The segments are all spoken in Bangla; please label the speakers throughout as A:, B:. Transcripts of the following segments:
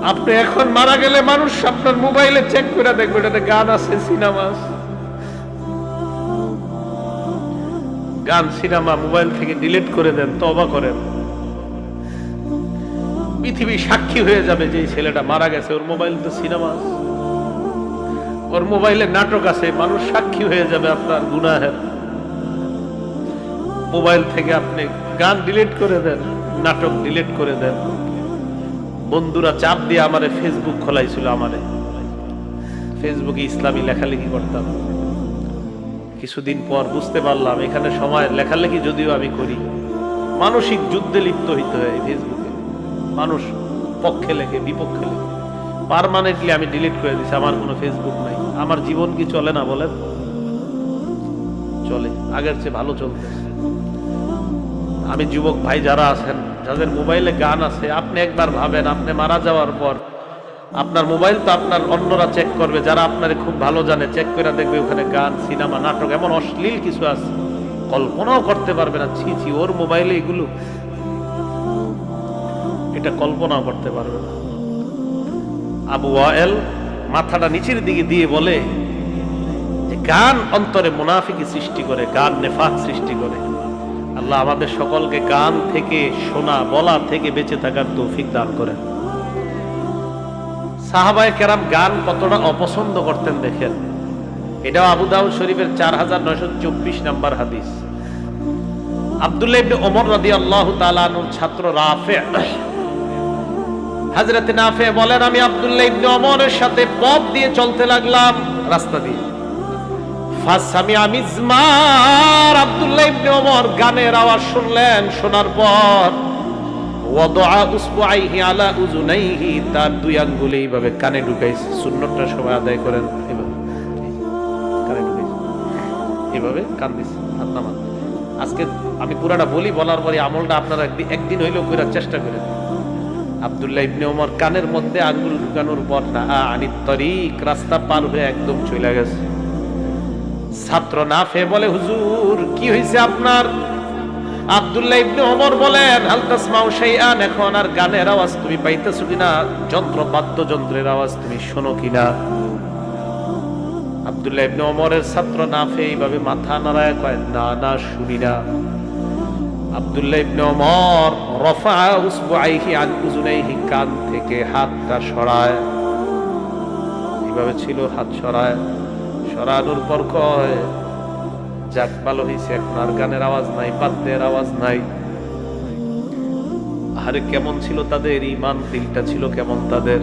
A: আপনি এখন মারা গেলে মানুষ আপনার মোবাইলে চেক করে দেখবে এটাতে গান আছে, সিনেমা আছে। গান সিনেমা মোবাইল থেকে ডিলিট করে দেন, তওবা করেন। পৃথিবী সাক্ষী হয়ে যাবে যে এই ছেলেটা মারা গেছে, ওর মোবাইল তো সিনেমা আছে, ওর মোবাইলে নাটক আছে। মানুষ সাক্ষী হয়ে যাবে আপনার গুনাহের। মোবাইল থেকে আপনি গান ডিলিট করে দেন, নাটক ডিলিট করে দেন। বন্ধুরা চাপ দিয়ে আমারে ফেসবুক খোলাইছিল, আমারে ফেসবুকে ইসলামী লেখালেখি করতাম। কিছুদিন পর বুঝতে পারলাম এখানে সময় লেখালেখি যদিও আমি করি, মানসিক যুদ্ধে লিপ্ত হইতে হয় ফেসবুকে। মানুষ পক্ষে লেখে, বিপক্ষে লেখে। পার্মানেন্টলি আমি ডিলিট করে দিছি, আমার কোনো ফেসবুক নাই। আমার জীবন কি চলে না বলেন? চলে, আগের চেয়ে ভালো চলতেছে। আমি যুবক ভাই যারা আছেন, যাদের মোবাইলে গান আছে, আপনি একবার ভাবেন আপনি মারা যাওয়ার পর আপনার মোবাইল তো আপনার অন্যরা চেক করবে, যারা আপনারে খুব ভালো জানে, চেক করে দেখবে ওখানে গান, সিনেমা, নাটক, এমন অশ্লীল কিছু আছে কল্পনাও করতে পারবে না। ছি ছি, ওর মোবাইলে এগুলো, এটা কল্পনাও করতে পারবে না। আবু ওয়াইল মাথাটা নিচের দিকে দিয়ে বলে যে গান অন্তরে মুনাফিকি সৃষ্টি করে, গান নেফাক সৃষ্টি করে। আল্লাহ আমাদের সকলকে গান থেকে, শোনা বলা থেকে বেঁচে থাকার তৌফিক দান করেন। সাহাবায়ে কেরাম গান কতটা অপছন্দ করতেন দেখেন। এটাও আবু দাউদ শরীফের 4924 নম্বর হাদিস। আব্দুল্লাহ ইবনে ওমর রাদিয়াল্লাহু তাআলা আনহুর ছাত্র রাফি, হযরত নাফি বলেন, আমি আব্দুল্লাহ ইবনে ওমরের সাথে পথ দিয়ে চলতে লাগলাম, রাস্তা দিয়ে। ফাসামিআ মিজমার, আব্দুল্লাহ ইবনে ওমর গানের আওয়াজ শুনলেন। শোনার পর ওয়াদআ উসবুআইহি আলা উযুনাইহি, তার দুই আঙ্গুল এইভাবে কানে ঢুকাইছে। সুন্নতটা সবাই আদায় করেন, এভাবে কানে ঢুকাইছে, এভাবে কান দিছে, হাত নামান। আজকে আমি পুরাটা বলি, বলার পরে আমলটা আপনারা একদিন হইলেও করার চেষ্টা করেন। আব্দুল্লাহ ইবনে ওমর কানের মধ্যে আঙ্গুল ঢুকানোর পর না আনিত তরিক, রাস্তা পার হয়ে একদম চলে গেছে। ছাত্র নাফে বলে, হুজুর কি হয়েছে আপনার? আব্দুল্লাহ ইবনে ওমর বলেন, হাল তাসমাউ শাইআন, এখন আর গানের আওয়াজ তুমি পাইতেছো কিনা? যন্ত্র বাদ্যযন্ত্রের আওয়াজ তুমি শোনো কিনা? আব্দুল্লাহ ইবনে ওমরের ছাত্র নাফে এইভাবে মাথা নাড়ায় কয়, না না, শুনি না। আব্দুল্লাহ ইবনে ওমর রফা উসবুআইহি আন উযুনাইহি, কান থেকে হাতটা সরায়, এইভাবে ছিল, হাত সরায়। সরানোর পর কয়, যাক ভালো হয়েছে, এখন আর গানের আওয়াজ নাই, বাদ্যের আওয়াজ নাই। আরে কেমন ছিল তাদের ঈমান, দিলটা ছিল কেমন তাদের।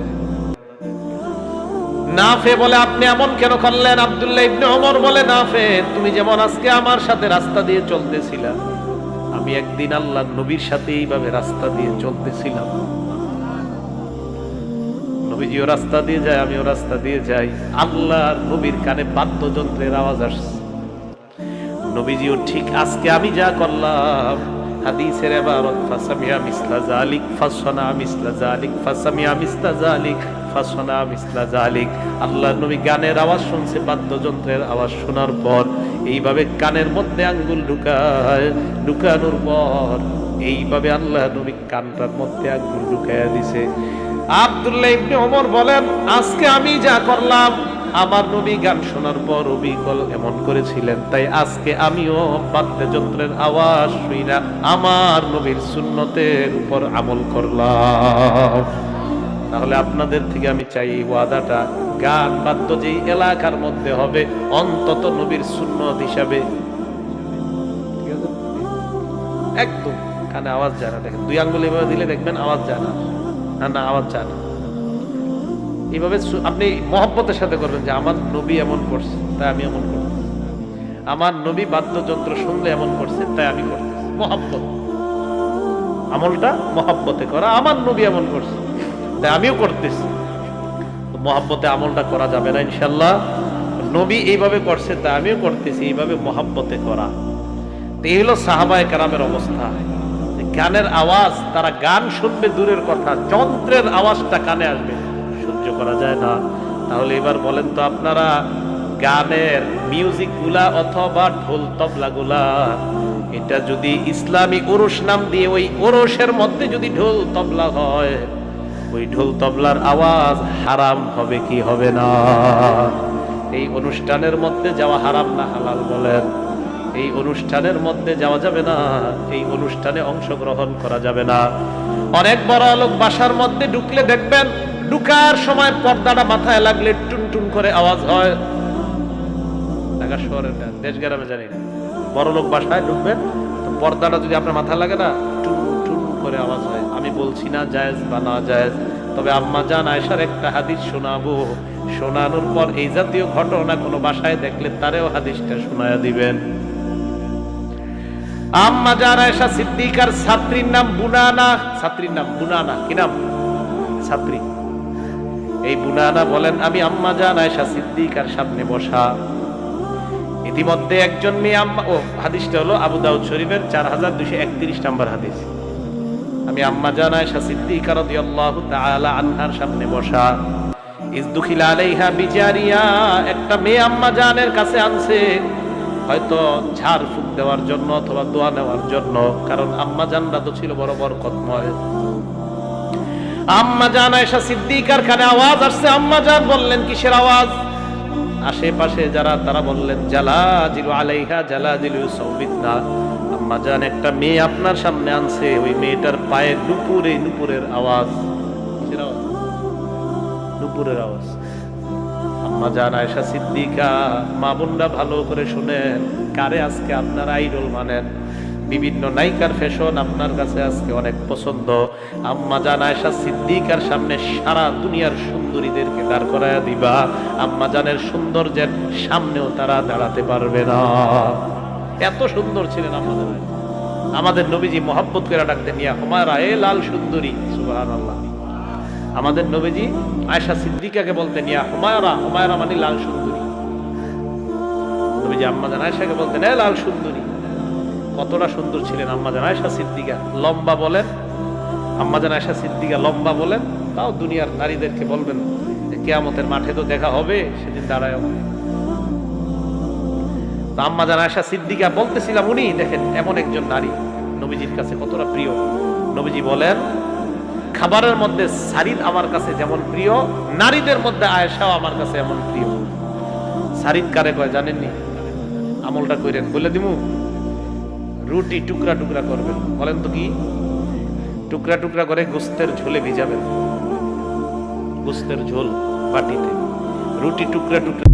A: নাফে বলে, আপনি এমন কেন করলেন? আব্দুল্লাহ ইবনে ওমর বলে, নাফে তুমি যেমন আজকে আমার সাথে রাস্তা দিয়ে চলতেছিলা, আমি একদিন আল্লাহর নবীর সাথে এইভাবে রাস্তা দিয়ে চলতেছিলাম। নবীজিও রাস্তা দিয়ে যায়, আমিও রাস্তা দিয়ে যাই। আল্লাহর নবীর কানে বাদ্যযন্ত্রের আওয়াজ আসছে। নবীজিও ঠিক আজকে আমি যা করলাম, হাদিসের ইবারত, ফাসামিয়া মিসলা যালিক ফাসনা মিসলা যালিক, ফাসামিয়া মিসলা যালিক ফাসনা মিসলা যালিক। আল্লাহর নবী গানের আওয়াজ শুনছে, বাদ্যযন্ত্রের আওয়াজ শোনার পর এইভাবে কানের মধ্যে আঙ্গুল ঢুকায়, ঢুকানোর পর এইভাবে আল্লাহর নবী কানটার মধ্যে আঙ্গুল ঢুকাইয়া দিছে। আব্দুল্লাহ ইবনে ওমর বলেন, আজকে আমি যা করলাম, আমার নবী গান শোনার পর অবিকল এমন করেছিলেন, তাই আজকে আমিও বাদ্যযন্ত্রের আওয়াজ শুই না, আমার নবীর সুন্নতের উপর আমল করলাম। তাহলে আপনাদের থেকে আমি চাই এই ওয়াদাটা, গান বাদ্য যেই এলাকার মধ্যে হবে, অন্তত নবীর সুন্নত হিসাবে, ঠিক আছে, একদম কানে আওয়াজ যায় না। দেখেন দুই আঙ্গুল এভাবে দিলে দেখবেন আওয়াজ যায় না, না না আওয়াজ যায় না। এইভাবে আপনি মহব্বতের সাথে করবেন যে আমার নবী এমন করছে তাই আমি এমন করতেছি, আমার নবী বাদ্যযন্ত্র শুনলে এমন করছে তাই আমি করতেছি। মহব্বত, আমলটা মহব্বতে করা, আমার নবী এমন করছে তাই আমিও করতেছি। মহব্বতে আমলটা করা যাবে না ইনশাল্লাহ। নবী এইভাবে করছে তাই আমিও করতেছি, এইভাবে মহব্বতে করা। এই হলো সাহাবায়ে কেরামের অবস্থা। গানের আওয়াজ, তারা গান শুনবে দূরের কথা, যন্ত্রের আওয়াজটা কানে আসবে, সহ্য করা যায় না। তাহলে এবার বলেন তো আপনারা, গানের মিউজিক গুলা অথবা ঢোল তবলা গুলা এটা যদি ইসলামী ওরস নাম দিয়ে ওই ওরসের মধ্যে যদি ঢোল তবলা হয়, ওই ঢোল তবলার আওয়াজ হারাম হবে কি হবে না? এই অনুষ্ঠানের মধ্যে যাওয়া হারাম না হালাল বলেন? এই অনুষ্ঠানের মধ্যে যাওয়া যাবে না, এই অনুষ্ঠানে অংশগ্রহণ করা যাবে না। অনেক বড় লোক বাসার মধ্যে ঢুকলে দেখবেন ঢুকার সময় পর্দাটা মাথায় লাগলে টুনটুন করে আওয়াজ হয়। ঢাকা শহরের দেশ গ্রামে জানি না, বড় লোক বাসায় ঢুকবেন তো পর্দাটা যদি আপনার মাথায় লাগে না টুন টুন করে আওয়াজ হয়। আমি বলছি না জায়েজ বা না জায়েজ, তবে আম্মা জান আয়েশার একটা হাদিস শোনাবো, শোনানোর পর এই জাতীয় ঘটনা কোনো বাসায় দেখলে তারেও হাদিসটা শোনায়া দিবেন। আম্মা জান আয়েশা সিদ্দিকার ছাত্রীর নাম বুনানা, ছাত্রীর নাম বুনানা। কি নাম? ছাত্রী। এই বুনানা বলেন আমি আম্মা জান আয়েশা সিদ্দিকার সামনে বসা, ইতিমধ্যে একজন মেয়ে আম্মা, ও হাদিসটা হলো আবু দাউদ শরীফের 4231 নম্বর হাদিস। আমি আম্মা জান আয়েশা সিদ্দিকা রাদিয়াল্লাহু তাআলা আনহার সামনে বসা, ইজদুখিলা আলাইহা বিজারিয়া, একটা মেয়ে আম্মা জানের কাছে আনছে, হয়তো ঝাড় ফুঁক দেওয়ার জন্য অথবা দোয়া নেওয়ার জন্য, কারণ আম্মা জানরা তো ছিল বড় বরকতময়। আম্মা জান আয়েশা সিদ্দিকার কানে আওয়াজ আসছে, আম্মা জান বললেন কিসের আওয়াজ? আশেপাশে যারা তারা বললেন জালাজিলু আলাইহা জালাজিলু সাউবিতনা, আম্মা জান একটা মেয়ে আপনার সামনে আনছে, ওই মেয়েটার পায়ে নুপুরে নুপুরের আওয়াজ। কিসের আওয়াজ? নুপুরের আওয়াজ। আম্মা জান আয়েশা সিদ্দিকা, মা বোনরা ভালো করে শুনেন, কারে আজকে আপনার আইডল মানেন? বিভিন্ন নায়িকার ফ্যাশন আপনার কাছে আজকে অনেক পছন্দ। আম্মা জান আয়েশা সিদ্দিকার সামনে সারা দুনিয়ার সুন্দরীদেরকে দাঁড় করায় দিবা, আম্মা জানের সৌন্দর্যের সামনেও তারা দাঁড়াতে পারবে না। এত সুন্দর ছিলেন আম্মা জান। আমাদের নবীজি মহব্বত করে ডাকতেন ইয়া হুমায়রা, এ লাল সুন্দরী। সুবহানাল্লাহ। আমাদের নবীজি আয়েশা সিদ্দিকাকে বলতেন ইয়া হুমায়রা, হুমায়রা মানে লাল সুন্দরী। নবীজি আম্মা জান আয়েশাকে বলতেন এ লাল সুন্দরী। কতটা সুন্দর ছিলেন আম্মা জান আয়েশা সিদ্দিকা। লম্বা বলেন, আম্মা জান আয়েশা সিদ্দিকা লম্বা বলেন, তাও দুনিয়ার নারীদেরকে বলবেন যে কিয়ামতের মাঠে তো দেখা হবে, সেদিন দাঁড়ায়। তো আম্মা জান আয়েশা সিদ্দিকা বলতেছিলাম, উনি দেখেন এমন একজন নারী নবীজির কাছে কতটা প্রিয়। নবীজি বলেন খাবারের মধ্যে সারিদ আমার কাছে যেমন প্রিয়, নারীদের মধ্যে আয়েশাও আমার কাছে এমন প্রিয়। সারিদ কারে কয় জানেননি? আমলটা কইরেন, বলে দিমু। রুটি টুকরা টুকরা করবেন, বলেন তো কি? টুকরা টুকরা করে গোস্তের ঝোলে ভিজাবেন, গোস্তের ঝোল বাটিতে, রুটি টুকরা টুকরা